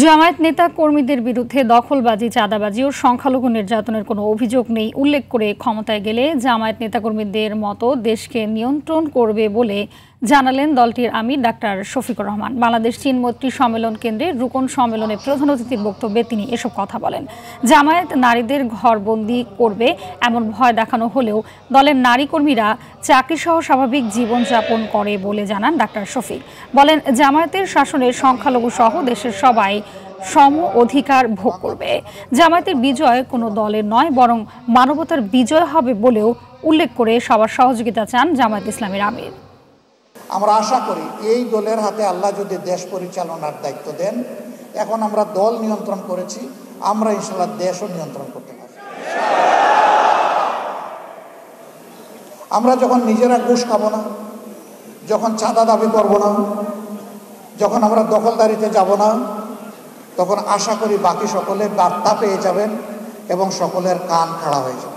জামায়াত নেতা কর্মীদের বিরুদ্ধে দখলবাজি, চাঁদাবাজি ও সংখ্যালঘু নির্যাতনের কোনো অভিযোগ নেই উল্লেখ করে ক্ষমতায় গেলে জামায়াত নেতাকর্মীদের মতো দেশকে নিয়ন্ত্রণ করবে বলে জানালেন দলটির আমির ডাক্তার শফিকুর রহমান। বাংলাদেশ চীন মৈত্রী সম্মেলন কেন্দ্রের রুকন সম্মেলনে প্রধান অতিথির বক্তব্যে তিনি এসব কথা বলেন। জামায়াত নারীদের ঘরবন্দি করবে এমন ভয় দেখানো হলেও দলের নারী কর্মীরা চাকরিসহ স্বাভাবিক জীবনযাপন করে বলে জানান ডাক্তার শফিক। বলেন, জামায়াতের শাসনের সংখ্যালঘু সহ দেশের সবাই সম অধিকার ভোগ করবে। জামায়াতের বিজয় কোনো দলের নয়, বরং মানবতার বিজয় হবে বলেও উল্লেখ করে সবার সহযোগিতা চান জামায়াত ইসলামীর আমির। আমরা আশা করি এই দলের হাতে আল্লাহ যদি দেশ পরিচালনার দায়িত্ব দেন, এখন আমরা দল নিয়ন্ত্রণ করেছি, আমরা ইনশাআল্লাহ দেশও নিয়ন্ত্রণ করতে পারি। আমরা যখন নিজেরা ঘুষ খাবো না, যখন চাঁদা দাবি করব না, যখন আমরা দখলদারিতে যাব না, তখন আশা করি বাকি সকলে বার্তা পেয়ে যাবেন এবং সকলের কান খাড়া হয়ে যাবে।